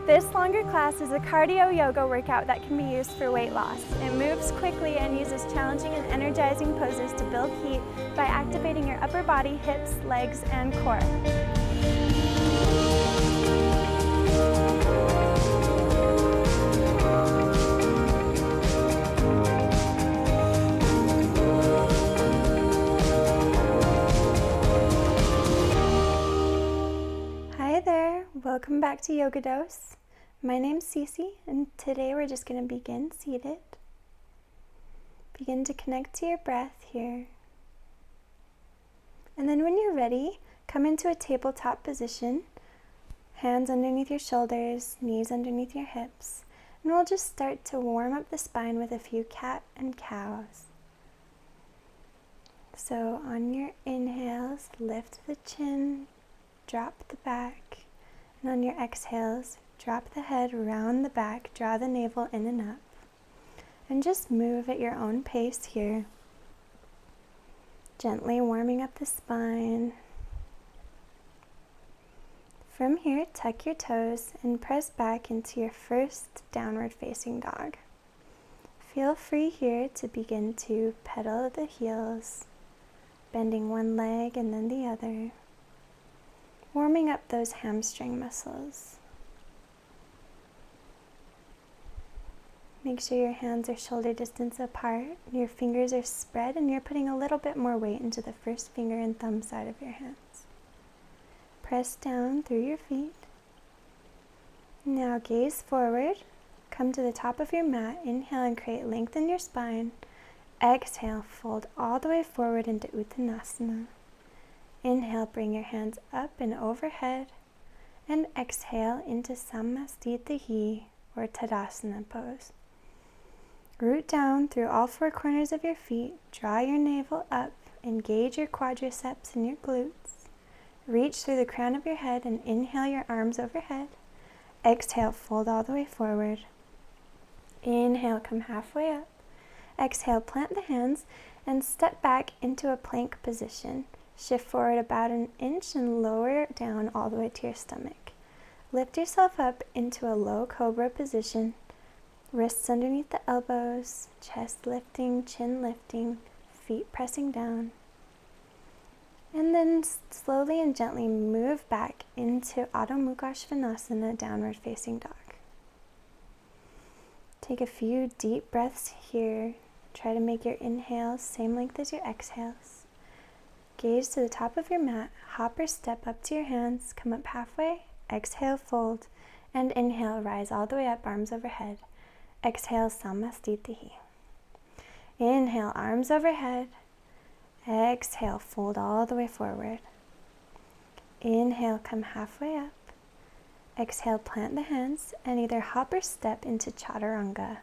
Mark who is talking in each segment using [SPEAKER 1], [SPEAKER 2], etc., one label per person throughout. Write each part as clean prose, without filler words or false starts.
[SPEAKER 1] This longer class is a cardio yoga workout that can be used for weight loss. It moves quickly and uses challenging and energizing poses to build heat by activating your upper body, hips, legs, and core. Hi there, welcome back to Yoga Dose. My name's Cece, and today we're just going to begin seated. Begin to connect to your breath here. And then when you're ready, come into a tabletop position, hands underneath your shoulders, knees underneath your hips, and we'll just start to warm up the spine with a few cat and cows. So on your inhales, lift the chin, drop the back, and on your exhales, drop the head, round the back, draw the navel in and up. And just move at your own pace here. Gently warming up the spine. From here, tuck your toes and press back into your first downward facing dog. Feel free here to begin to pedal the heels, bending one leg and then the other, warming up those hamstring muscles. Make sure your hands are shoulder distance apart, your fingers are spread, and you're putting a little bit more weight into the first finger and thumb side of your hands. Press down through your feet. Now gaze forward, come to the top of your mat, inhale and create length in your spine. Exhale, fold all the way forward into Uttanasana. Inhale, bring your hands up and overhead, and exhale into Samastitihi or Tadasana pose. Root down through all four corners of your feet, draw your navel up, engage your quadriceps and your glutes. Reach through the crown of your head and inhale your arms overhead. Exhale, fold all the way forward. Inhale, come halfway up. Exhale, plant the hands and step back into a plank position. Shift forward about an inch and lower down all the way to your stomach. Lift yourself up into a low cobra position. Wrists underneath the elbows, chest lifting, chin lifting, feet pressing down. And then slowly and gently move back into Adho Mukha Svanasana, downward facing dog. Take a few deep breaths here. Try to make your inhales same length as your exhales. Gaze to the top of your mat, hop or step up to your hands, come up halfway, exhale, fold, and inhale, rise all the way up, arms overhead. Exhale, Samastitihi. Inhale, arms overhead. Exhale, fold all the way forward. Inhale, come halfway up. Exhale, plant the hands and either hop or step into Chaturanga.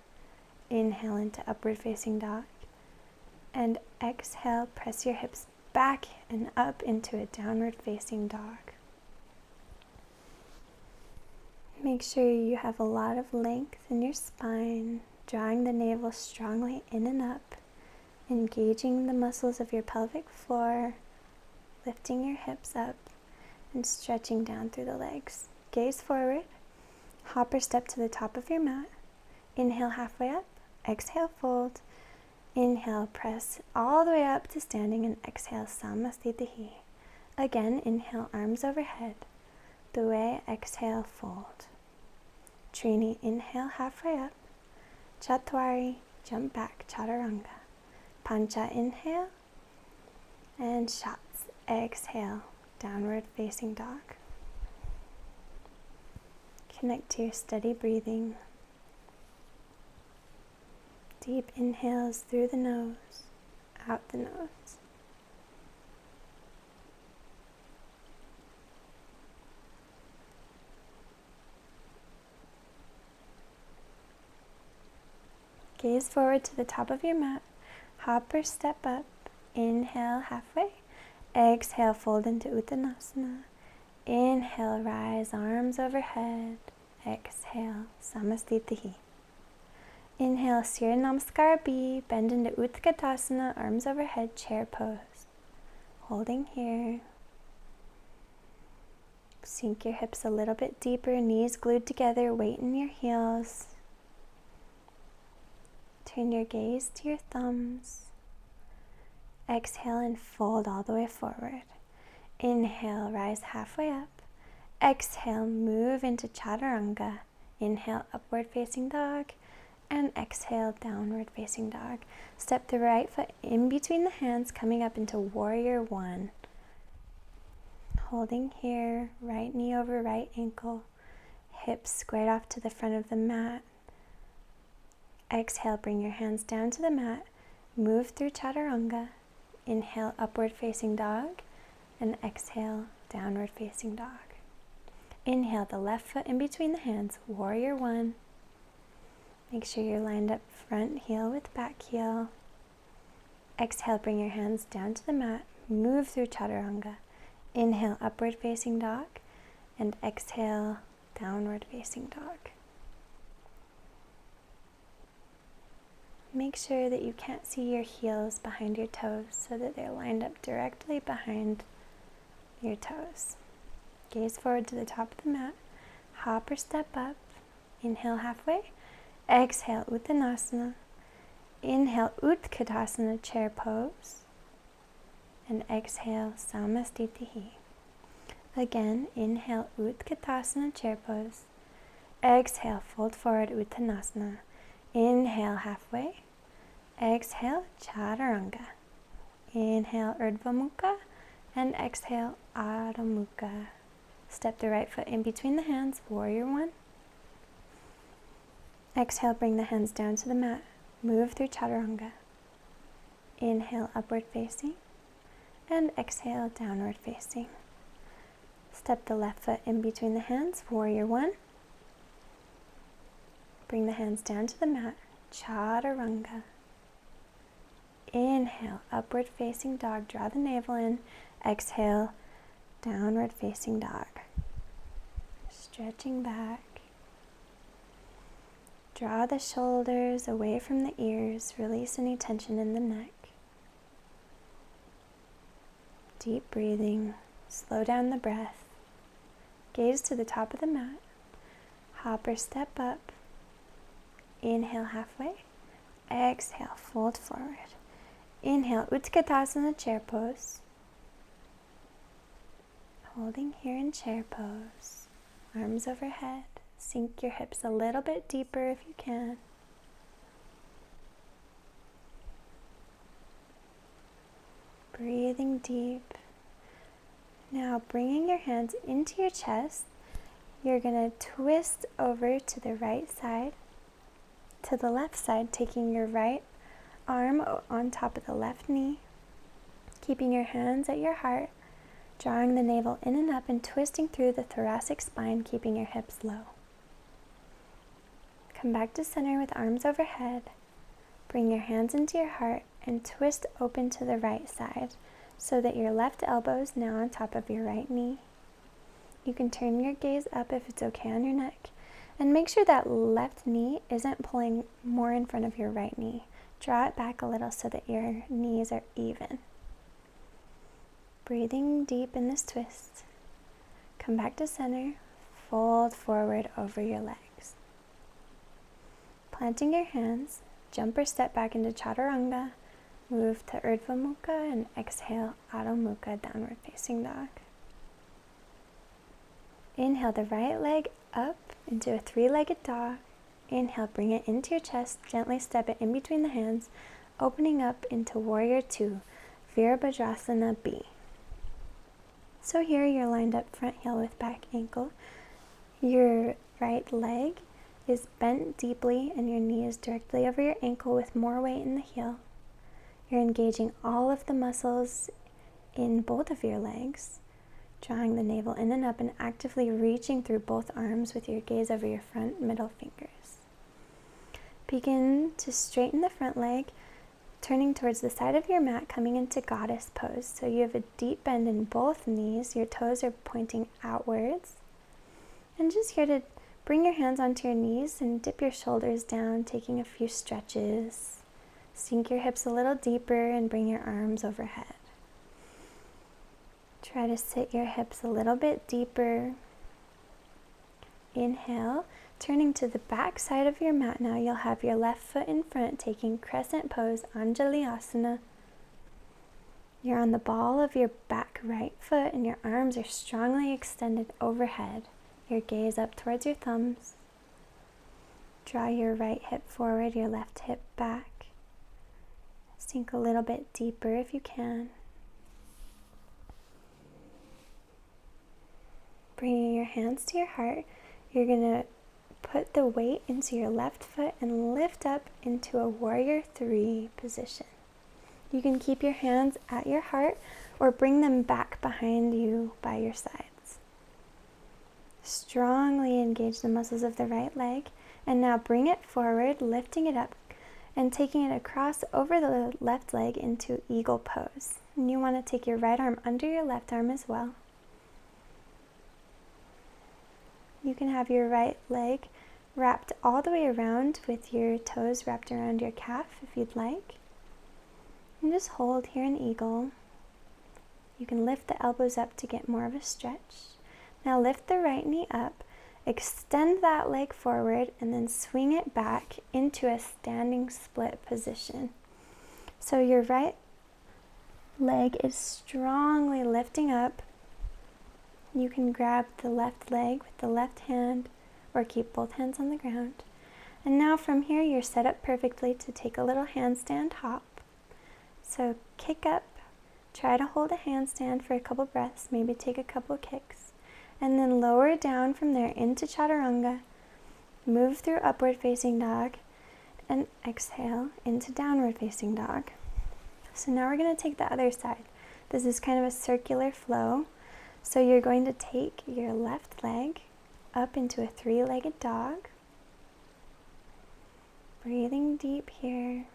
[SPEAKER 1] Inhale into upward facing dog. And exhale, press your hips back and up into a downward facing dog. Make sure you have a lot of length in your spine, drawing the navel strongly in and up, engaging the muscles of your pelvic floor, lifting your hips up, and stretching down through the legs. Gaze forward, hop or step to the top of your mat. Inhale halfway up, exhale, fold. Inhale, press all the way up to standing, and exhale, Samastitihi. Again, inhale, arms overhead. Due, exhale, fold. Trini, inhale, halfway up. Chatwari, jump back, Chaturanga. Pancha, inhale. And Shats, exhale, downward facing dog. Connect to your steady breathing. Deep inhales through the nose, out the nose. Gaze forward to the top of your mat, hop or step up, inhale halfway, exhale, fold into Uttanasana. Inhale, rise, arms overhead, exhale, Samastitihi. Inhale, Surya Namaskar B, bend into Utkatasana, arms overhead, chair pose. Holding here. Sink your hips a little bit deeper, knees glued together, weight in your heels. Turn your gaze to your thumbs. Exhale and fold all the way forward. Inhale, rise halfway up. Exhale, move into chaturanga. Inhale, upward facing dog. And exhale, downward facing dog. Step the right foot in between the hands, coming up into warrior one. Holding here, right knee over right ankle. Hips squared off to the front of the mat. Exhale, bring your hands down to the mat. Move through chaturanga. Inhale, upward facing dog. And exhale, downward facing dog. Inhale, the left foot in between the hands, warrior one. Make sure you're lined up front heel with back heel. Exhale, bring your hands down to the mat. Move through chaturanga. Inhale, upward facing dog. And exhale, downward facing dog. Make sure that you can't see your heels behind your toes so that they're lined up directly behind your toes. Gaze forward to the top of the mat. Hop or step up. Inhale halfway. Exhale, Uttanasana. Inhale, Utkatasana, chair pose. And exhale, Samastitihi. Again, inhale, Utkatasana, chair pose. Exhale, fold forward, Uttanasana. Inhale, halfway. Exhale, Chaturanga. Inhale, Urdhva Mukha. And exhale, Adho Mukha. Step the right foot in between the hands, warrior one. Exhale, bring the hands down to the mat. Move through chaturanga. Inhale, upward facing. And exhale, downward facing. Step the left foot in between the hands, warrior one. Bring the hands down to the mat, chaturanga. Inhale, upward facing dog, draw the navel in. Exhale, downward facing dog. Stretching back. Draw the shoulders away from the ears, release any tension in the neck. Deep breathing, slow down the breath. Gaze to the top of the mat. Hop or step up. Inhale halfway. Exhale, fold forward. Inhale, Utkatasana, chair pose. Holding here in chair pose. Arms overhead. Sink your hips a little bit deeper if you can. Breathing deep. Now bringing your hands into your chest, you're going to twist over to the right side, to the left side, taking your right arm on top of the left knee, keeping your hands at your heart, drawing the navel in and up and twisting through the thoracic spine, keeping your hips low. Come back to center with arms overhead. Bring your hands into your heart and twist open to the right side so that your left elbow is now on top of your right knee. You can turn your gaze up if it's okay on your neck. And make sure that left knee isn't pulling more in front of your right knee. Draw it back a little so that your knees are even. Breathing deep in this twist. Come back to center. Fold forward over your legs. Planting your hands, jump or step back into chaturanga. Move to Urdhva Mukha and exhale, Adho Mukha, downward facing dog. Inhale the right leg up into a three-legged dog. Inhale, bring it into your chest, gently step it in between the hands, opening up into warrior two, Virabhadrasana B. So here you're lined up front heel with back ankle. Your right leg is bent deeply and your knee is directly over your ankle with more weight in the heel. You're engaging all of the muscles in both of your legs, drawing the navel in and up and actively reaching through both arms with your gaze over your front middle fingers. Begin to straighten the front leg, turning towards the side of your mat, coming into goddess pose. So you have a deep bend in both knees, your toes are pointing outwards. And just here to bring your hands onto your knees and dip your shoulders down, taking a few stretches. Sink your hips a little deeper and bring your arms overhead. Try to sit your hips a little bit deeper. Inhale, turning to the back side of your mat now. You'll have your left foot in front, taking crescent pose, Anjali-asana. You're on the ball of your back right foot and your arms are strongly extended overhead. Your gaze up towards your thumbs. Draw your right hip forward, your left hip back. Sink a little bit deeper if you can. Bringing your hands to your heart, you're going to put the weight into your left foot and lift up into a warrior 3 position. You can keep your hands at your heart or bring them back behind you by your sides. Strongly engage the muscles of the right leg, and now bring it forward, lifting it up and taking it across over the left leg into eagle pose. And you want to take your right arm under your left arm as well. You can have your right leg wrapped all the way around with your toes wrapped around your calf if you'd like. And just hold here in eagle. You can lift the elbows up to get more of a stretch. Now lift the right knee up, extend that leg forward, and then swing it back into a standing split position. So your right leg is strongly lifting up. You can grab the left leg with the left hand or keep both hands on the ground. And now from here you're set up perfectly to take a little handstand hop. So kick up, try to hold a handstand for a couple breaths, maybe take a couple kicks, and then lower down from there into chaturanga, move through upward facing dog, and exhale into downward facing dog. So now we're going to take the other side. This is kind of a circular flow. So you're going to take your left leg up into a 3-legged dog. Breathing deep here.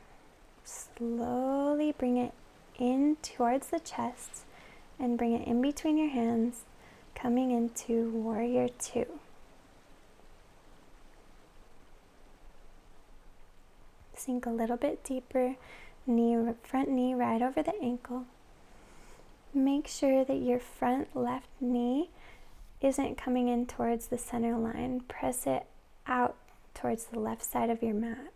[SPEAKER 1] Slowly bring it in towards the chest and bring it in between your hands, coming into warrior 2. Sink a little bit deeper, front knee right over the ankle. Make sure that your front left knee isn't coming in towards the center line. Press it out towards the left side of your mat.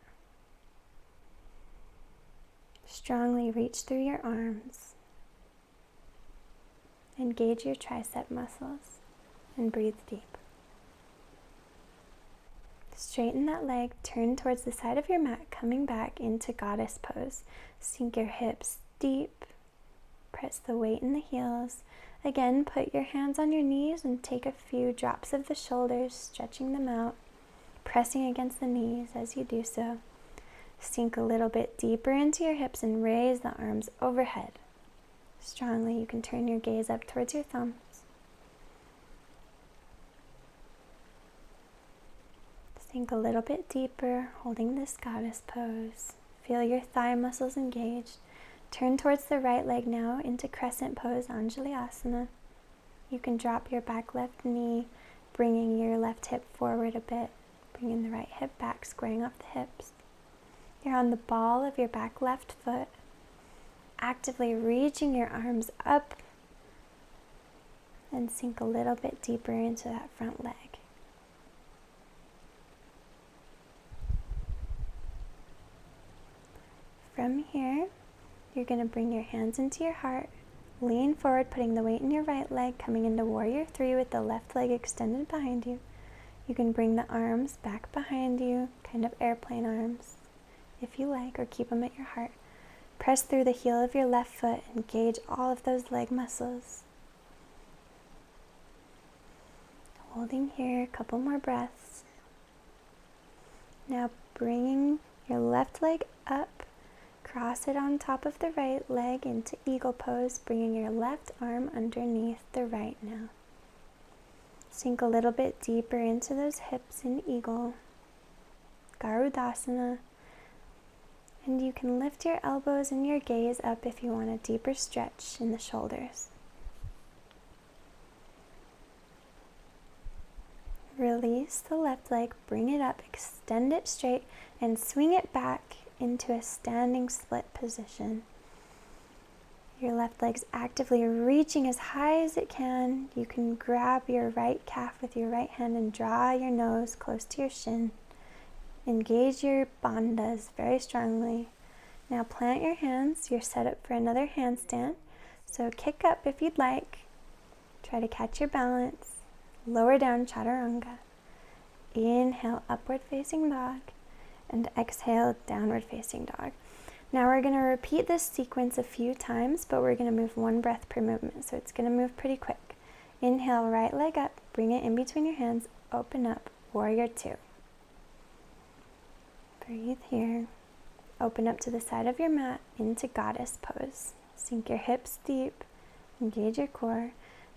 [SPEAKER 1] Strongly reach through your arms. Engage your tricep muscles and breathe deep. Straighten that leg, turn towards the side of your mat, coming back into goddess pose. Sink your hips deep. Press the weight in the heels. Again, put your hands on your knees and take a few drops of the shoulders, stretching them out, pressing against the knees as you do so. Sink a little bit deeper into your hips and raise the arms overhead. Strongly, you can turn your gaze up towards your thumbs. Sink a little bit deeper, holding this goddess pose. Feel your thigh muscles engaged. Turn towards the right leg now into crescent pose, Anjali-asana. You can drop your back left knee, bringing your left hip forward a bit, bringing the right hip back, squaring off the hips. You're on the ball of your back left foot, actively reaching your arms up and sink a little bit deeper into that front leg. From here, you're going to bring your hands into your heart, lean forward, putting the weight in your right leg, coming into warrior 3 with the left leg extended behind you. You can bring the arms back behind you, kind of airplane arms, if you like, or keep them at your heart. Press through the heel of your left foot, engage all of those leg muscles. Holding here, a couple more breaths. Now bringing your left leg up, cross it on top of the right leg into eagle pose, bringing your left arm underneath the right now. Sink a little bit deeper into those hips in eagle. Garudasana. And you can lift your elbows and your gaze up if you want a deeper stretch in the shoulders. Release the left leg, bring it up, extend it straight, and swing it back into a standing split position. Your left leg's actively reaching as high as it can. You can grab your right calf with your right hand and draw your nose close to your shin. Engage your bandhas very strongly. Now plant your hands. You're set up for another handstand. So kick up if you'd like. Try to catch your balance. Lower down chaturanga. Inhale, upward facing dog. And exhale, downward facing dog. Now we're going to repeat this sequence a few times, but we're going to move one breath per movement. So it's going to move pretty quick. Inhale, right leg up. Bring it in between your hands. Open up. Warrior two. Breathe here. Open up to the side of your mat into goddess pose. Sink your hips deep. Engage your core.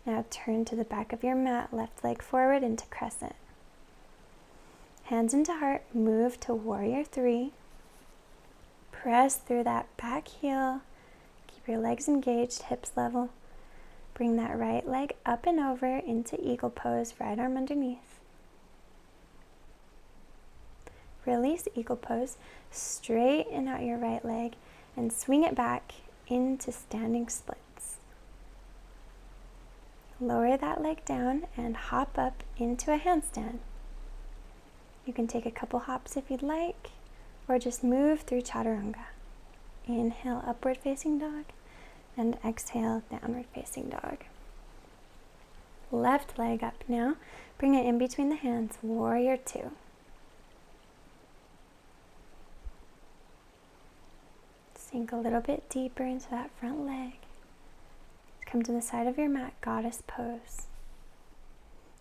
[SPEAKER 1] Now turn to the back of your mat. Left leg forward into crescent. Hands into heart. Move to warrior three. Press through that back heel. Keep your legs engaged, hips level. Bring that right leg up and over into eagle pose, right arm underneath. Release eagle pose, straighten out your right leg and swing it back into standing splits. Lower that leg down and hop up into a handstand. You can take a couple hops if you'd like, or just move through chaturanga. Inhale, upward facing dog, and exhale, downward facing dog. Left leg up now. Bring it in between the hands, warrior two. Sink a little bit deeper into that front leg. Come to the side of your mat, goddess pose.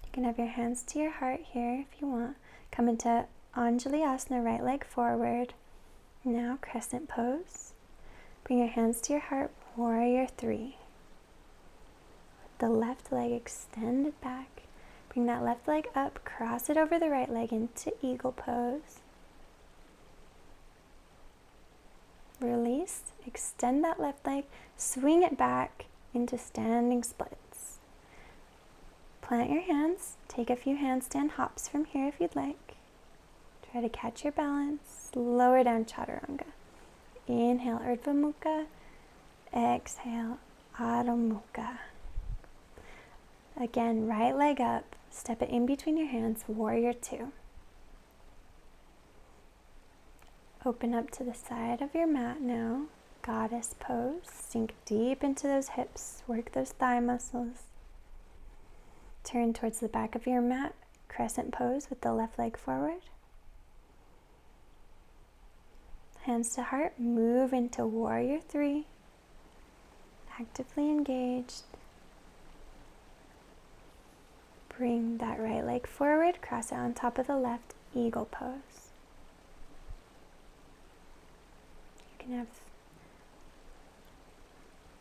[SPEAKER 1] You can have your hands to your heart here if you want. Come into Anjali Asana, right leg forward. Now crescent pose. Bring your hands to your heart, warrior three. With the left leg extended back. Bring that left leg up, cross it over the right leg into eagle pose. Release, extend that left leg, swing it back into standing splits. Plant your hands, take a few handstand hops from here if you'd like. Try to catch your balance, lower down chaturanga. Inhale, Urdhva Mukha. Exhale, Adho Mukha. Again, right leg up, step it in between your hands, warrior two. Open up to the side of your mat now, goddess pose. Sink deep into those hips, work those thigh muscles. Turn towards the back of your mat, crescent pose with the left leg forward. Hands to heart, move into warrior three. Actively engaged. Bring that right leg forward, cross it on top of the left, eagle pose. You can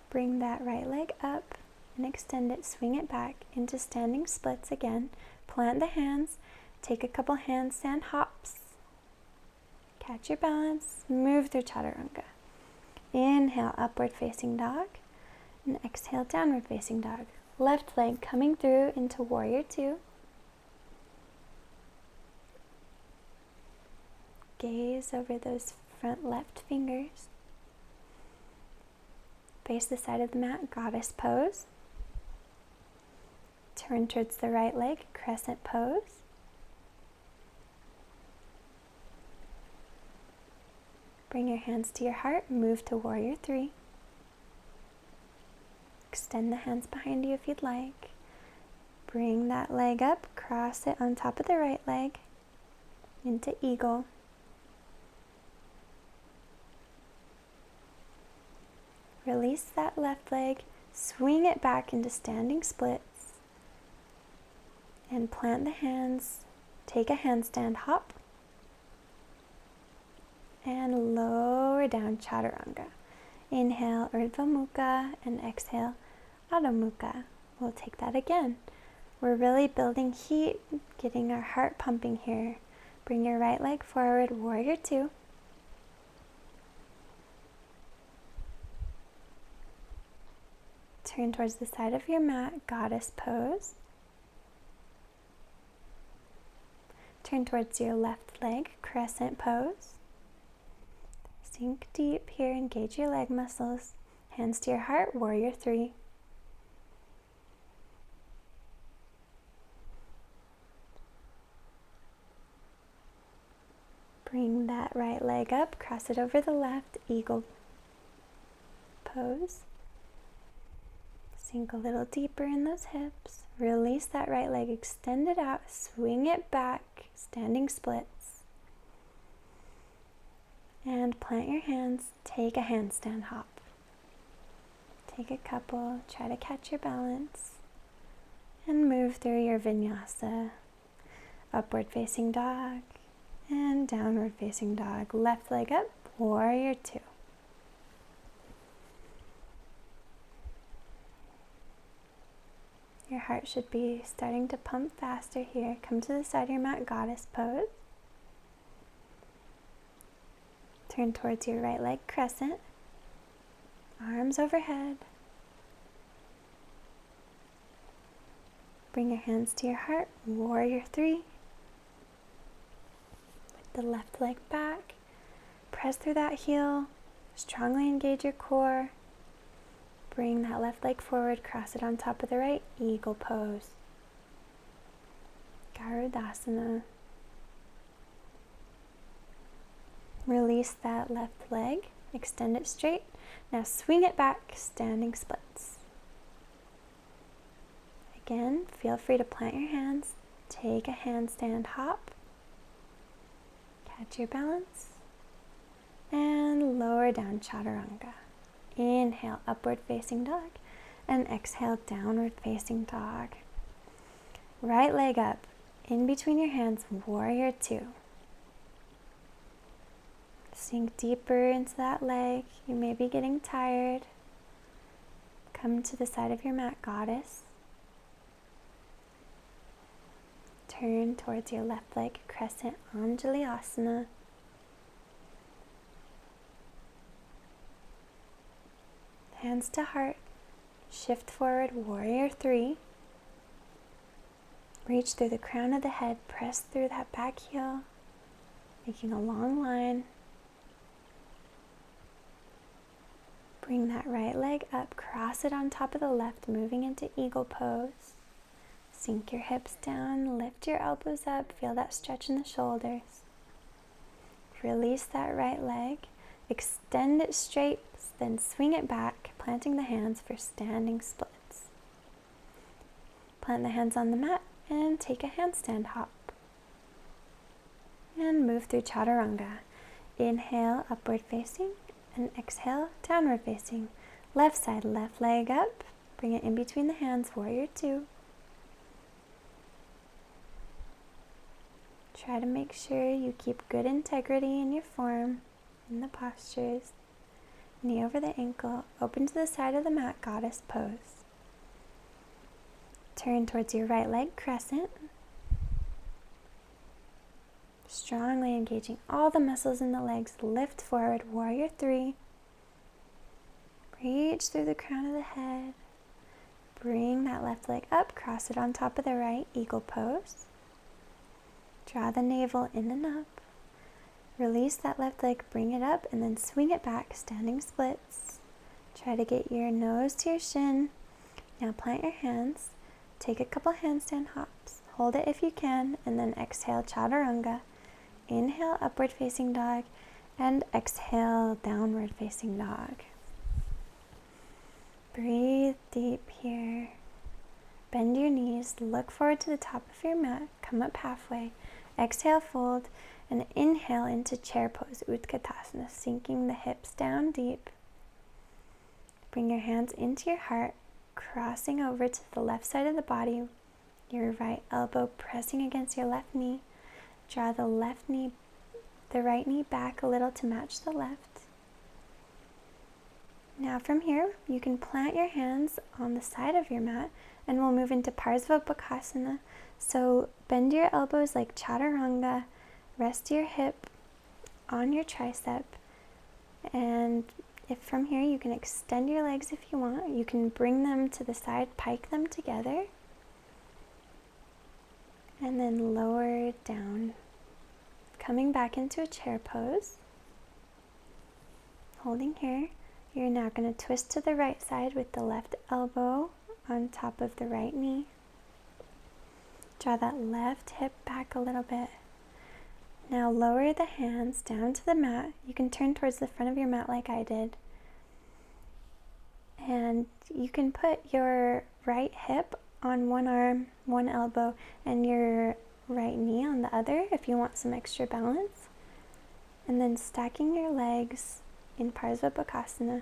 [SPEAKER 1] bring that right leg up and extend it, swing it back into standing splits again. Plant the hands, take a couple handstand hops. Catch your balance, move through chaturanga. Inhale, upward facing dog, and exhale, downward facing dog. Left leg coming through into warrior two. Gaze over those front left fingers. Face the side of the mat, goddess pose. Turn towards the right leg, crescent pose. Bring your hands to your heart, move to warrior three. Extend the hands behind you if you'd like. Bring that leg up, cross it on top of the right leg into eagle. Release that left leg, swing it back into standing splits, and plant the hands. Take a handstand hop, and lower down chaturanga. Inhale, Urdhva Mukha, and exhale, Adho Mukha. We'll take that again. We're really building heat, getting our heart pumping here. Bring your right leg forward, warrior two. Turn towards the side of your mat, goddess pose. Turn towards your left leg, crescent pose. Sink deep here, engage your leg muscles. Hands to your heart, warrior three. Bring that right leg up, cross it over the left, eagle pose. Sink a little deeper in those hips. Release that right leg, extend it out, swing it back, standing splits. And plant your hands, take a handstand hop. Take a couple, try to catch your balance, and move through your vinyasa. Upward facing dog, and downward facing dog. Left leg up, warrior two. Your heart should be starting to pump faster here. Come to the side of your mat, goddess pose. Turn towards your right leg, crescent. Arms overhead. Bring your hands to your heart, warrior three. With the left leg back. Press through that heel. Strongly engage your core. Bring that left leg forward, cross it on top of the right, eagle pose. Garudasana. Release that left leg, extend it straight. Now swing it back, standing splits. Again, feel free to plant your hands, take a handstand hop, catch your balance, and lower down chaturanga. Inhale, upward facing dog, and exhale, downward facing dog. Right leg up, in between your hands, warrior two. Sink deeper into that leg. You may be getting tired. Come to the side of your mat, goddess. Turn towards your left leg, crescent, Anjali Asana. Hands to heart, shift forward, warrior three. Reach through the crown of the head, press through that back heel, making a long line. Bring that right leg up, cross it on top of the left, moving into eagle pose. Sink your hips down, lift your elbows up, feel that stretch in the shoulders. Release that right leg, extend it straight, then swing it back, planting the hands for standing splits. Plant the hands on the mat and take a handstand hop. And move through chaturanga. Inhale, upward facing, and exhale, downward facing. Left side, left leg up, bring it in between the hands, warrior two. Try to make sure you keep good integrity in your form, in the postures. Knee over the ankle, open to the side of the mat, goddess pose. Turn towards your right leg, crescent. Strongly engaging all the muscles in the legs, lift forward, warrior three. Reach through the crown of the head. Bring that left leg up, cross it on top of the right, eagle pose. Draw the navel in and up. Release that left leg, bring it up, and then swing it back, standing splits. Try to get your nose to your shin. Now plant your hands. Take a couple handstand hops. Hold it if you can, and then exhale, chaturanga. Inhale, upward facing dog, and exhale, downward facing dog. Breathe deep here. Bend your knees, look forward to the top of your mat, come up halfway. Exhale, fold, and inhale into chair pose, Utkatasana, sinking the hips down deep. Bring your hands into your heart, crossing over to the left side of the body, your right elbow pressing against your left knee. Draw the right knee back a little to match the left. Now from here, you can plant your hands on the side of your mat, and we'll move into Parsvabhakasana. So bend your elbows like chaturanga, rest your hip on your tricep, and if from here you can extend your legs if you want. You can bring them to the side, pike them together, and then lower down, coming back into a chair pose. Holding here, You're now going to twist to the right side with the left elbow on top of the right knee. Draw that left hip back a little bit. Now lower the hands down to the mat. You can turn towards the front of your mat like I did. And you can put your right hip on one arm, one elbow, and your right knee on the other if you want some extra balance. And then stacking your legs in Parsvabhakasana.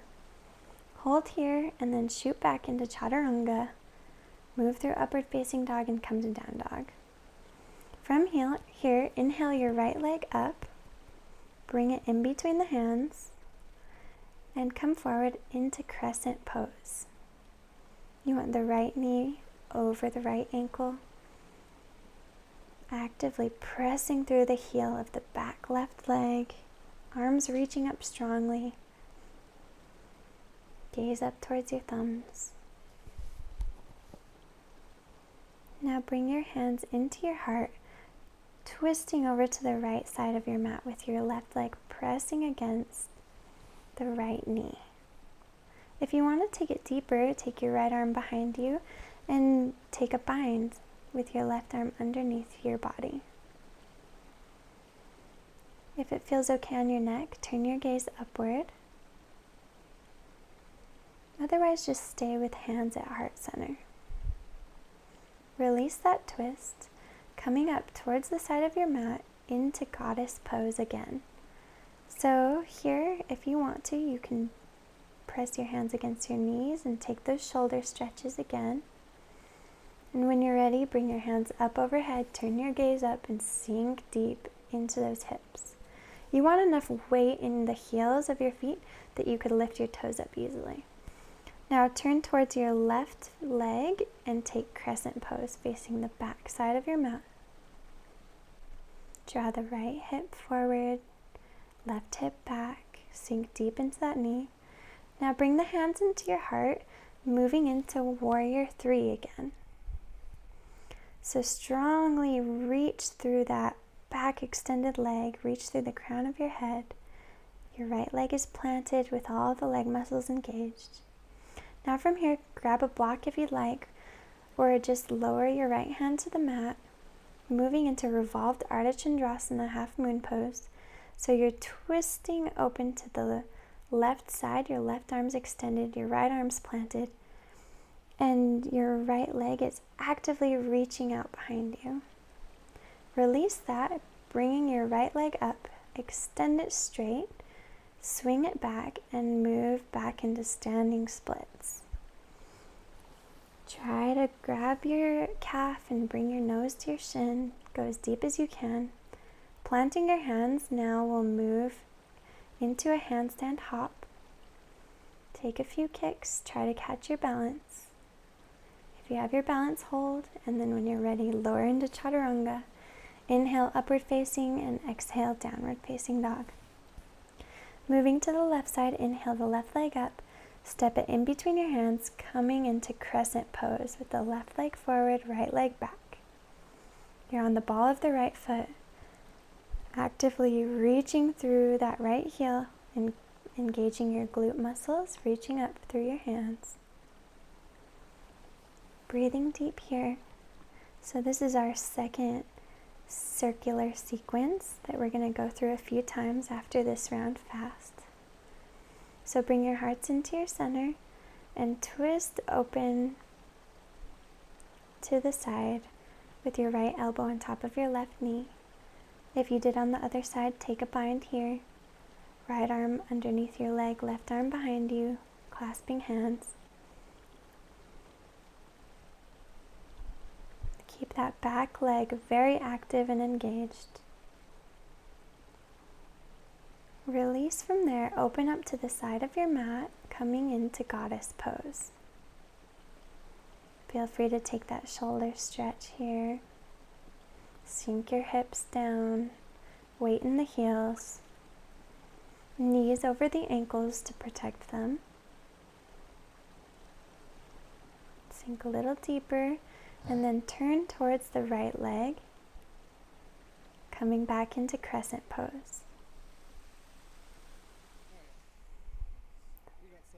[SPEAKER 1] Hold here and then shoot back into Chaturanga. Move through upward facing dog and come to down dog. From here, inhale your right leg up. Bring it in between the hands. And come forward into crescent pose. You want the right knee over the right ankle. Actively pressing through the heel of the back left leg. Arms reaching up strongly. Gaze up towards your thumbs. Now bring your hands into your heart, twisting over to the right side of your mat with your left leg pressing against the right knee. If you want to take it deeper, take your right arm behind you and take a bind with your left arm underneath your body. If it feels okay on your neck, turn your gaze upward. Otherwise, just stay with hands at heart center. Release that twist, coming up towards the side of your mat into goddess pose again. So here, if you want to, you can press your hands against your knees and take those shoulder stretches again. And when you're ready, bring your hands up overhead, turn your gaze up and sink deep into those hips. You want enough weight in the heels of your feet that you could lift your toes up easily. Now turn towards your left leg and take crescent pose facing the back side of your mat. Draw the right hip forward, left hip back, sink deep into that knee. Now bring the hands into your heart, moving into warrior 3 again. So strongly reach through that back extended leg, reach through the crown of your head. Your right leg is planted with all the leg muscles engaged. Now from here, grab a block if you'd like, or just lower your right hand to the mat, moving into revolved Ardha Chandrasana, half moon pose. So you're twisting open to the left side, your left arm's extended, your right arm's planted, and your right leg is actively reaching out behind you. Release that, bringing your right leg up, extend it straight, swing it back, and move back into standing splits. Try to grab your calf and bring your nose to your shin. Go as deep as you can. Planting your hands, now we'll move into a handstand hop. Take a few kicks, try to catch your balance. If you have your balance, hold, and then when you're ready, lower into Chaturanga. Inhale, upward facing, and exhale, downward facing dog. Moving to the left side, inhale the left leg up, step it in between your hands, coming into crescent pose with the left leg forward, right leg back. You're on the ball of the right foot, actively reaching through that right heel and engaging your glute muscles, reaching up through your hands. Breathing deep here. So this is our second circular sequence that we're going to go through a few times after this round fast. So bring your hearts into your center and twist open to the side with your right elbow on top of your left knee. If you did on the other side, take a bind here. Right arm underneath your leg, left arm behind you, clasping hands. Keep that back leg very active and engaged. Release from there, open up to the side of your mat, coming into goddess pose. Feel free to take that shoulder stretch here. Sink your hips down, weight in the heels, knees over the ankles to protect them. Sink a little deeper. And then turn towards the right leg, coming back into crescent pose.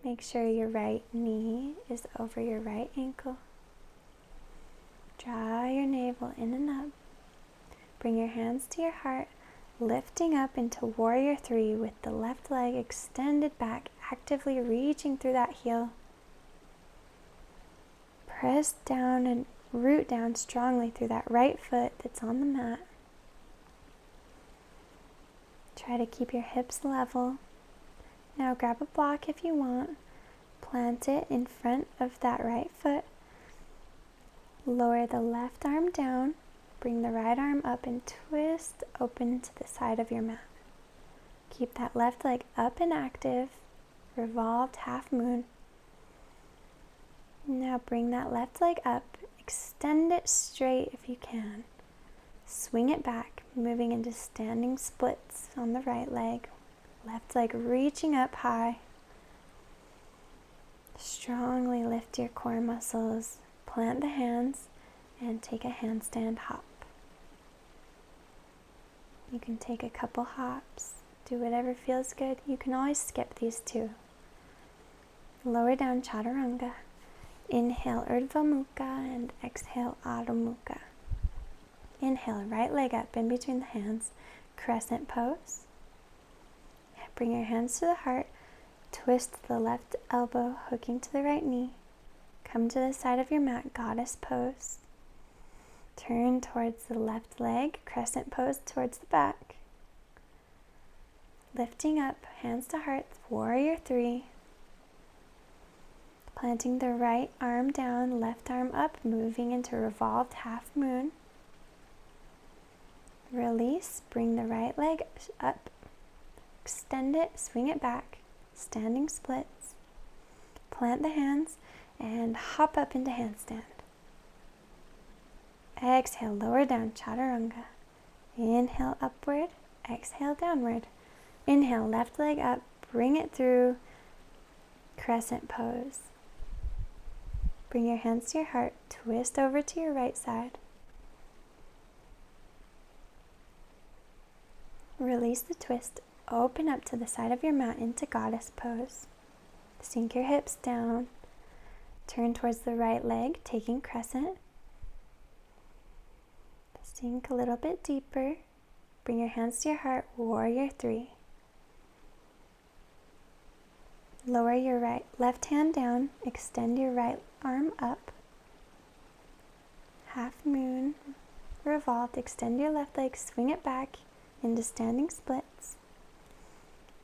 [SPEAKER 1] Make sure your right knee is over your right ankle. Draw your navel in and up. Bring your hands to your heart, lifting up into Warrior 3 with the left leg extended back, actively reaching through that heel. Press down and root down strongly through that right foot that's on the mat. Try to keep your hips level. Now grab a block if you want. Plant it in front of that right foot. Lower the left arm down. Bring the right arm up and twist open to the side of your mat. Keep that left leg up and active. Revolved half moon. Now bring that left leg up. Extend it straight if you can. Swing it back, moving into standing splits on the right leg. Left leg reaching up high. Strongly lift your core muscles. Plant the hands and take a handstand hop. You can take a couple hops. Do whatever feels good. You can always skip these two. Lower down Chaturanga. Inhale Urdhva Mukha and exhale Adho Mukha. Inhale, right leg up in between the hands. Crescent pose. Bring your hands to the heart. Twist the left elbow, hooking to the right knee. Come to the side of your mat, goddess pose. Turn towards the left leg, crescent pose towards the back. Lifting up, hands to heart, Warrior 3. Planting the right arm down, left arm up, moving into revolved half moon. Release, bring the right leg up, extend it, swing it back, standing splits. Plant the hands and hop up into handstand. Exhale, lower down, Chaturanga. Inhale, upward, exhale, downward. Inhale, left leg up, bring it through, crescent pose. Bring your hands to your heart, twist over to your right side. Release the twist, open up to the side of your mat into goddess pose. Sink your hips down, turn towards the right leg, taking crescent. Sink a little bit deeper, bring your hands to your heart, Warrior 3. Lower your left hand down, extend your right arm up. Half moon, revolved, extend your left leg, swing it back into standing splits.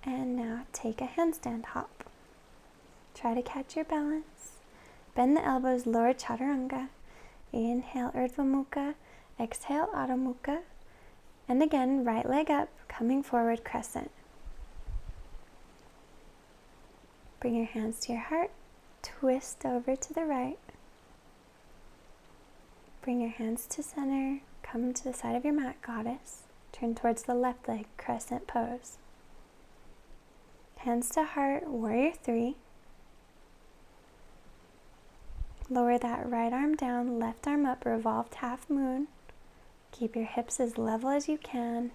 [SPEAKER 1] And now take a handstand hop. Try to catch your balance. Bend the elbows, lower Chaturanga. Inhale, Urdhva Mukha. Exhale, Adho Mukha. And again, right leg up, coming forward, crescent. Bring your hands to your heart. Twist over to the right. Bring your hands to center. Come to the side of your mat, goddess. Turn towards the left leg, crescent pose. Hands to heart, Warrior 3. Lower that right arm down, left arm up, revolved half moon. Keep your hips as level as you can.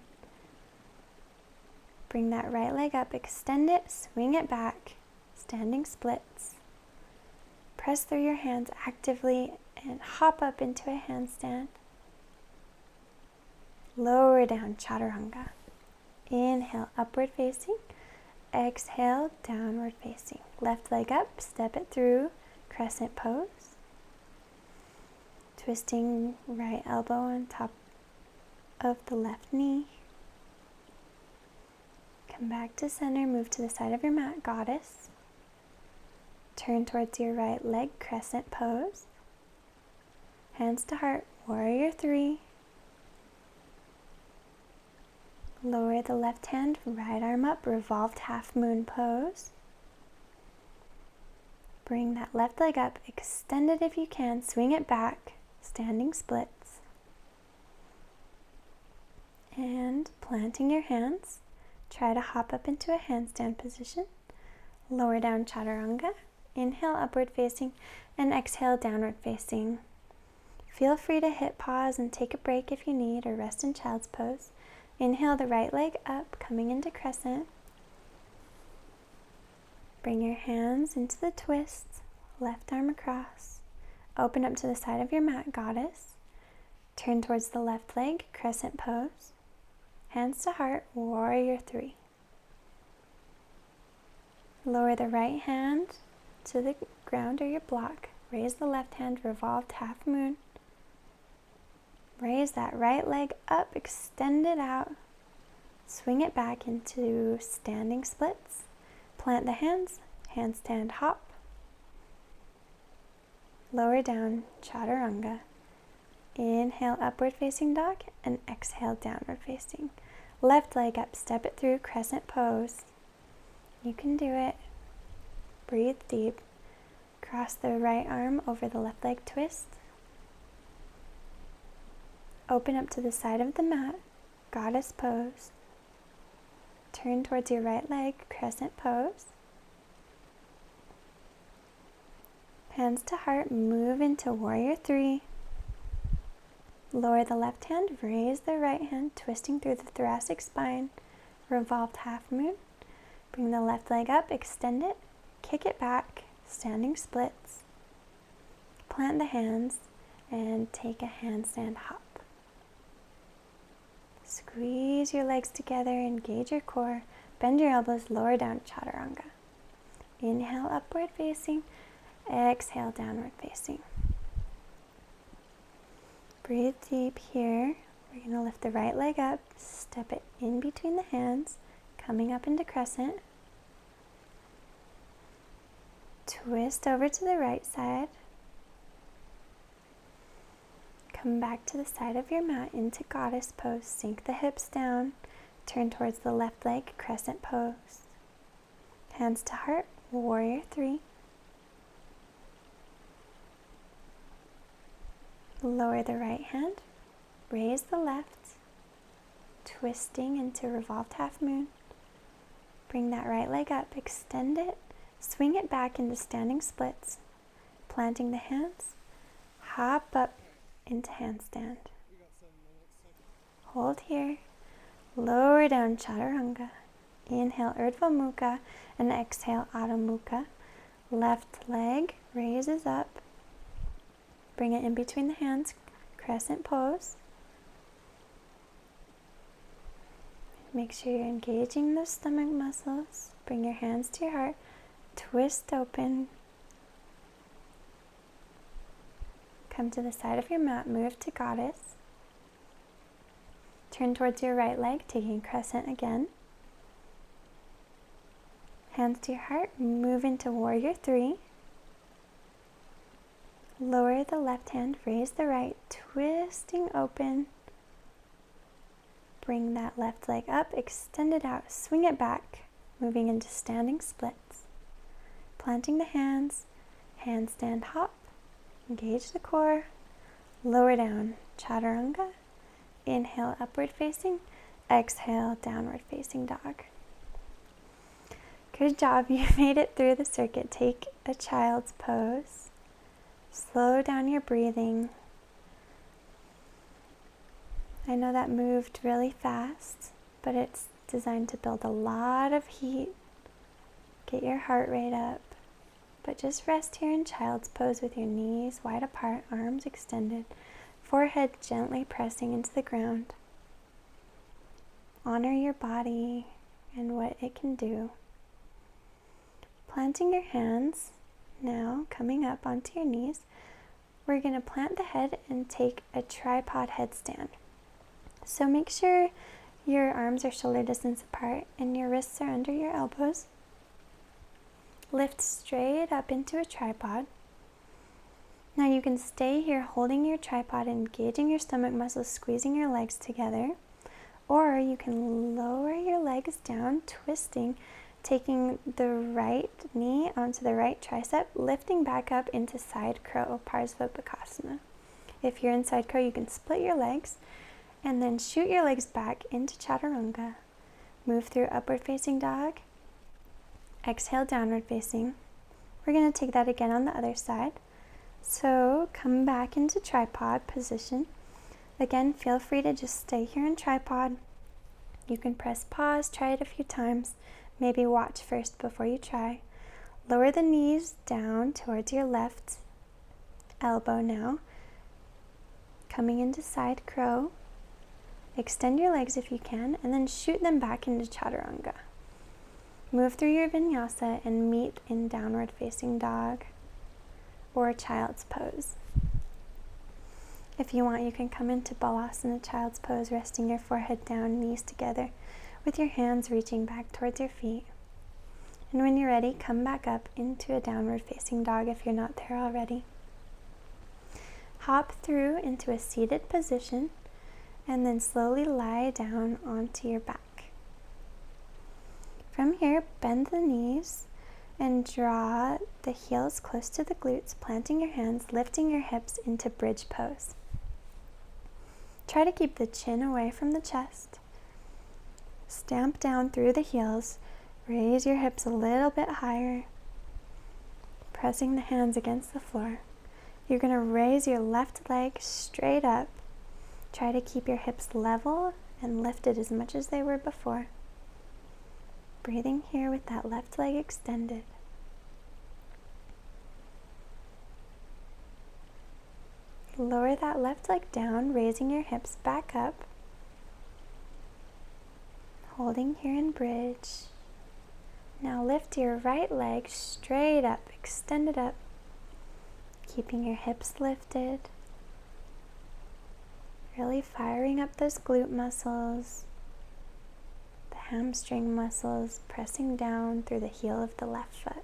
[SPEAKER 1] Bring that right leg up, extend it, swing it back, standing splits. Press through your hands actively and hop up into a handstand. Lower down, Chaturanga. Inhale, upward facing. Exhale, downward facing. Left leg up, step it through, crescent pose. Twisting right elbow on top of the left knee. Come back to center, move to the side of your mat, goddess. Turn towards your right leg, crescent pose. Hands to heart, Warrior 3. Lower the left hand, right arm up, revolved half moon pose. Bring that left leg up, extend it if you can, swing it back, standing splits. And planting your hands, try to hop up into a handstand position. Lower down Chaturanga. Inhale, upward facing, and exhale, downward facing. Feel free to hit pause and take a break if you need, or rest in child's pose. Inhale the right leg up, coming into crescent. Bring your hands into the twist, left arm across. Open up to the side of your mat, goddess. Turn towards the left leg, crescent pose. Hands to heart, warrior 3. Lower the right hand to the ground or your block. Raise the left hand, revolved half moon. Raise that right leg up, extend it out. Swing it back into standing splits. Plant the hands, handstand hop. Lower down, chaturanga. Inhale, upward facing dog, and exhale, downward facing. Left leg up, step it through, crescent pose. You can do it. Breathe deep. Cross the right arm over the left leg, twist. Open up to the side of the mat, goddess pose. Turn towards your right leg, crescent pose. Hands to heart, move into warrior 3. Lower the left hand, raise the right hand, twisting through the thoracic spine, revolved half moon. Bring the left leg up, extend it, kick it back, standing splits. Plant the hands and take a handstand hop. Squeeze your legs together, engage your core, bend your elbows, lower down, chaturanga. Inhale, upward facing, exhale, downward facing. Breathe deep here. We're going to lift the right leg up, step it in between the hands, coming up into crescent. Twist over to the right side. Come back to the side of your mat into goddess pose. Sink the hips down. Turn towards the left leg, crescent pose. Hands to heart, warrior 3. Lower the right hand. Raise the left. Twisting into revolved half moon. Bring that right leg up, extend it. Swing it back into standing splits. Planting the hands. Hop up into handstand. Hold here. Lower down, chaturanga. Inhale, urdhva mukha, and exhale, adho mukha. Left leg raises up. Bring it in between the hands, crescent pose. Make sure you're engaging those stomach muscles. Bring your hands to your heart. Twist open. Come to the side of your mat, move to goddess. Turn towards your right leg, taking crescent again. Hands to your heart, move into warrior 3. Lower the left hand, raise the right, twisting open. Bring that left leg up, extend it out, swing it back, moving into standing splits. Planting the hands, handstand hop. Engage the core, lower down, chaturanga. Inhale, upward facing, exhale, downward facing dog. Good job, you made it through the circuit. Take a child's pose. Slow down your breathing. I know that moved really fast, but it's designed to build a lot of heat. Get your heart rate up. But just rest here in child's pose with your knees wide apart, arms extended, forehead gently pressing into the ground. Honor your body and what it can do. Planting your hands, now coming up onto your knees, we're going to plant the head and take a tripod headstand. So make sure your arms are shoulder distance apart and your wrists are under your elbows. Lift straight up into a tripod. Now you can stay here holding your tripod, engaging your stomach muscles, squeezing your legs together. Or you can lower your legs down, twisting, taking the right knee onto the right tricep, lifting back up into side crow, Parsvabhakasana. If you're in side crow, you can split your legs and then shoot your legs back into chaturanga. Move through upward facing dog. Exhale, downward facing. We're going to take that again on the other side. So come back into tripod position. Again, feel free to just stay here in tripod. You can press pause, try it a few times. Maybe watch first before you try. Lower the knees down towards your left elbow now. Coming into side crow. Extend your legs if you can, and then shoot them back into chaturanga. Move through your vinyasa and meet in downward facing dog or child's pose. If you want, you can come into balasana, child's pose, resting your forehead down, knees together, with your hands reaching back towards your feet. And when you're ready, come back up into a downward facing dog if you're not there already. Hop through into a seated position and then slowly lie down onto your back. From here, bend the knees and draw the heels close to the glutes, planting your hands, lifting your hips into bridge pose. Try to keep the chin away from the chest. Stamp down through the heels. Raise your hips a little bit higher, pressing the hands against the floor. You're going to raise your left leg straight up. Try to keep your hips level and lifted as much as they were before. Breathing here with that left leg extended. Lower that left leg down, raising your hips back up. Holding here in bridge. Now lift your right leg straight up, extend it up, keeping your hips lifted. Really firing up those glute muscles, the hamstring muscles, pressing down through the heel of the left foot.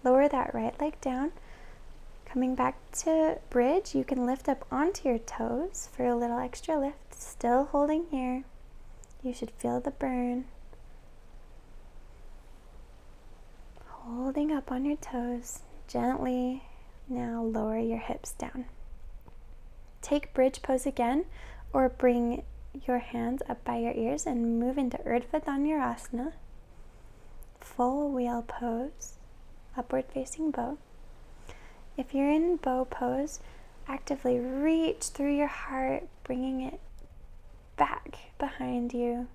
[SPEAKER 1] Lower that right leg down. Coming back to bridge, you can lift up onto your toes for a little extra lift. Still holding here. You should feel the burn. Holding up on your toes. Gently now lower your hips down. Take bridge pose again, or bring your hands up by your ears and move into Urdhva Dhanurasana. Full wheel pose, upward facing bow. If you're in bow pose, actively reach through your heart, bringing it back behind you.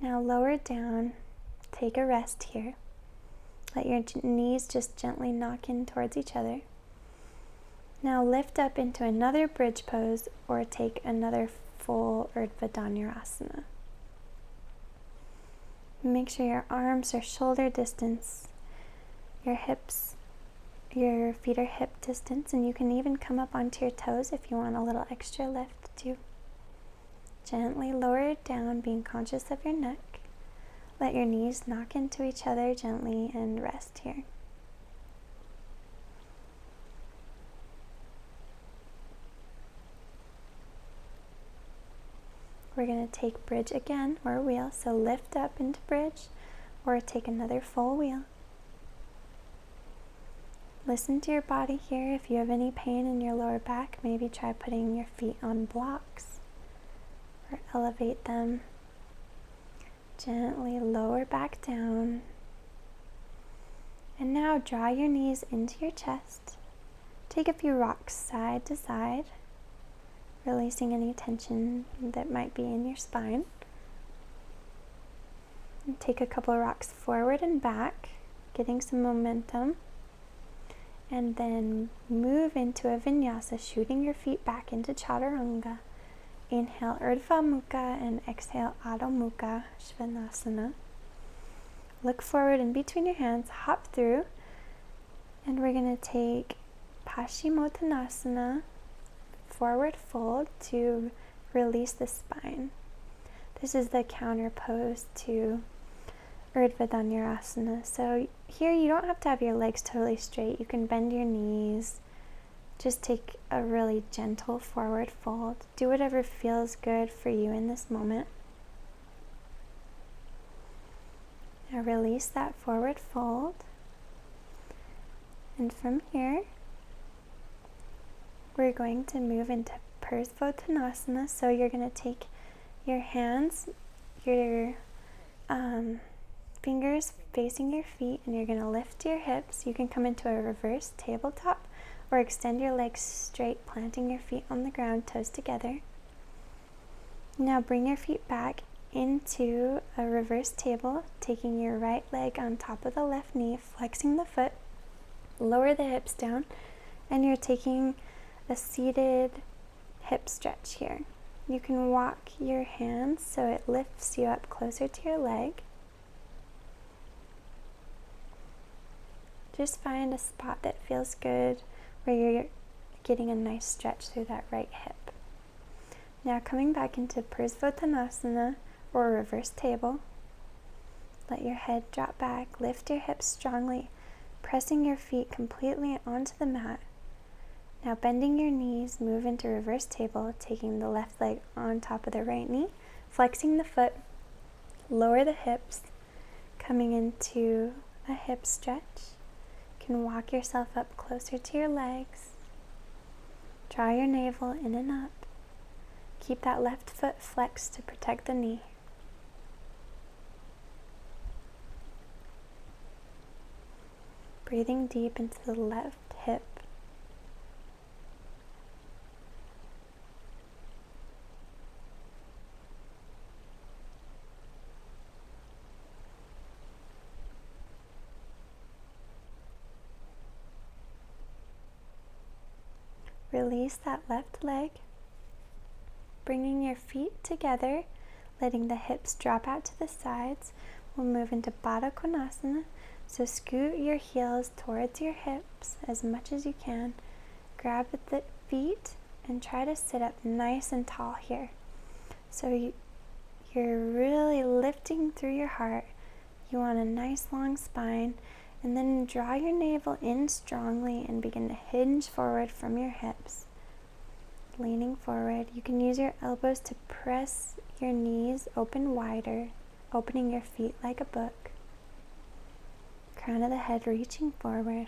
[SPEAKER 1] Now lower down, take a rest here. Let your knees just gently knock in towards each other. Now lift up into another bridge pose or take another full Urdhva Dhanurasana. Make sure your arms are shoulder distance, your feet are hip distance, and you can even come up onto your toes if you want a little extra lift too. Gently lower it down, being conscious of your neck. Let your knees knock into each other gently and rest here. We're going to take bridge again, or wheel, so lift up into bridge, or take another full wheel. Listen to your body here. If you have any pain in your lower back, maybe try putting your feet on blocks, or elevate them. Gently lower back down. And now draw your knees into your chest. Take a few rocks side to side, releasing any tension that might be in your spine. And take a couple of rocks forward and back, getting some momentum. And then move into a vinyasa, shooting your feet back into chaturanga. Inhale Urdhva Mukha and exhale Adho Mukha Svanasana. Look forward in between your hands, hop through, and we're going to take Paschimottanasana, forward fold to release the spine. This is the counter pose to Urdhva Dhanurasana. So here you don't have to have your legs totally straight. You can bend your knees. Just take a really gentle forward fold. Do whatever feels good for you in this moment. Now release that forward fold. And from here, we're going to move into Parsvottanasana. So you're going to take your hands, your fingers facing your feet, and you're going to lift your hips. You can come into a reverse tabletop or extend your legs straight, planting your feet on the ground, toes together. Now bring your feet back into a reverse table, taking your right leg on top of the left knee, flexing the foot, lower the hips down, and you're taking a seated hip stretch here. You can walk your hands so it lifts you up closer to your leg. Just find a spot that feels good where you're getting a nice stretch through that right hip. Now coming back into Parsvottanasana or reverse table. Let your head drop back, lift your hips strongly, pressing your feet completely onto the mat. Now bending your knees, move into reverse table, taking the left leg on top of the right knee, flexing the foot, lower the hips, coming into a hip stretch. You can walk yourself up closer to your legs. Draw your navel in and up. Keep that left foot flexed to protect the knee. Breathing deep into the left hip. Release that left leg. Bringing your feet together, letting the hips drop out to the sides. We'll move into Baddha Konasana. So scoot your heels towards your hips as much as you can. Grab at the feet and try to sit up nice and tall here. So you're really lifting through your heart. You want a nice long spine. And then draw your navel in strongly and begin to hinge forward from your hips. Leaning forward, you can use your elbows to press your knees open wider, opening your feet like a book. Crown of the head reaching forward.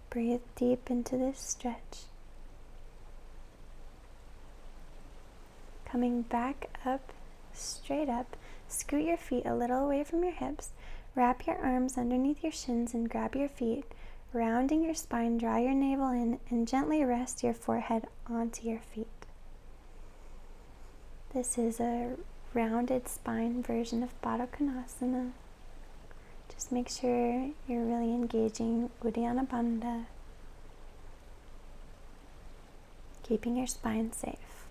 [SPEAKER 1] Breathe deep into this stretch. Coming back up, straight up, scoot your feet a little away from your hips. Wrap your arms underneath your shins and grab your feet. Rounding your spine, draw your navel in and gently rest your forehead onto your feet. This is a rounded spine version of Baddha Konasana. Just make sure you're really engaging Uddiyana Bandha, keeping your spine safe.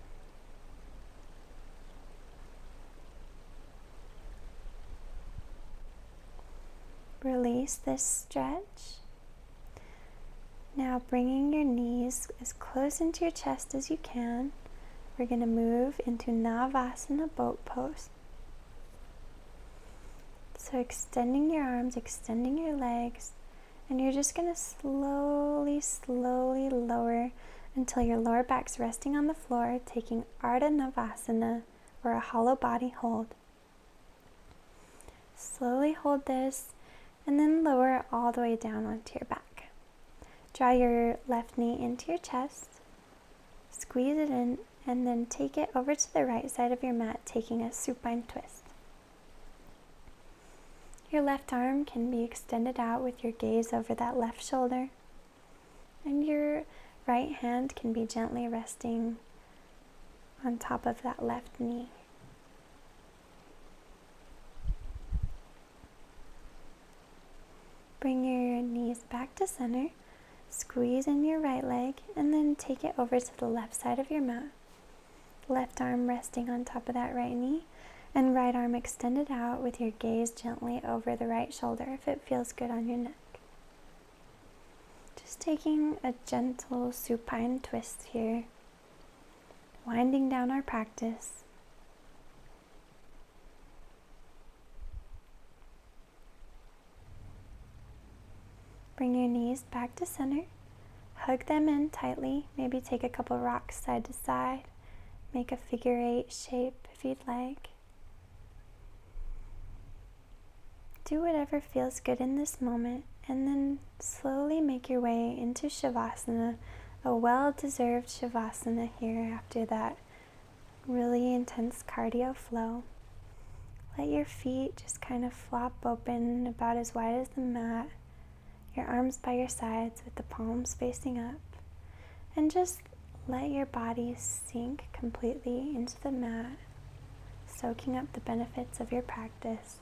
[SPEAKER 1] Release this stretch. Now bringing your knees as close into your chest as you can, we're going to move into Navasana boat pose. So extending your arms, extending your legs, and you're just going to slowly lower until your lower back's resting on the floor, taking Ardha Navasana or a hollow body hold. Slowly hold this and then lower it all the way down onto your back. Draw your left knee into your chest, squeeze it in, and then take it over to the right side of your mat, taking a supine twist. Your left arm can be extended out with your gaze over that left shoulder, and your right hand can be gently resting on top of that left knee. Bring your knees back to center. Squeeze in your right leg and then take it over to the left side of your mat. Left arm resting on top of that right knee and right arm extended out with your gaze gently over the right shoulder if it feels good on your neck. Just taking a gentle supine twist here, winding down our practice. Bring your knees back to center. Hug them in tightly. Maybe take a couple rocks side to side. Make a figure 8 shape if you'd like. Do whatever feels good in this moment, and then slowly make your way into Shavasana, a well-deserved Shavasana here after that really intense cardio flow. Let your feet just kind of flop open about as wide as the mat. Your arms by your sides with the palms facing up, and just Let your body sink completely into the mat, soaking up the benefits of your practice.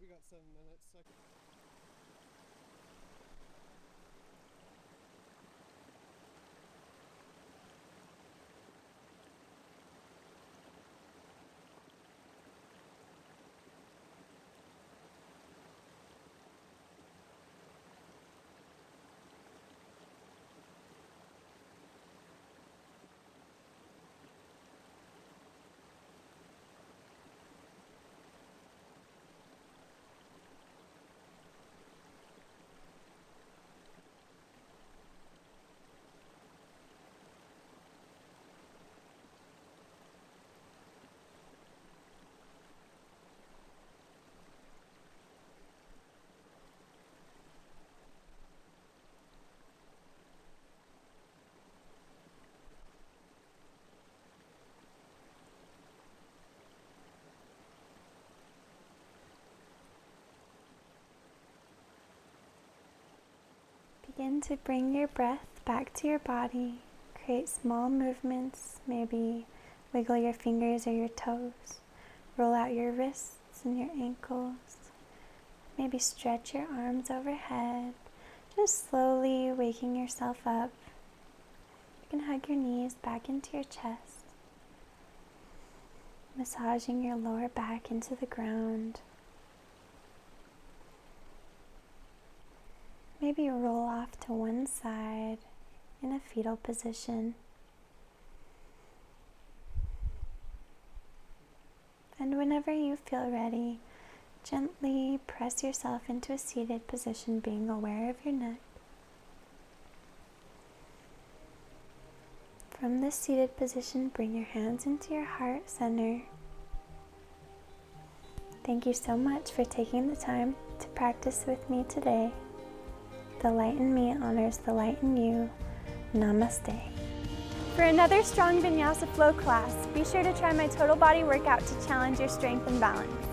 [SPEAKER 2] We got 7 minutes.
[SPEAKER 1] Begin to bring your breath back to your body. Create small movements, maybe wiggle your fingers or your toes. Roll out your wrists and your ankles. Maybe stretch your arms overhead, just slowly waking yourself up. You can hug your knees back into your chest, massaging your lower back into the ground. Maybe roll off to one side in a fetal position. And whenever you feel ready, gently press yourself into a seated position, being aware of your neck. From this seated position, bring your hands into your heart center. Thank you so much for taking the time to practice with me today. The light in me honors the light in you. Namaste. For another strong vinyasa flow class, be sure to try my total body workout to challenge your strength and balance.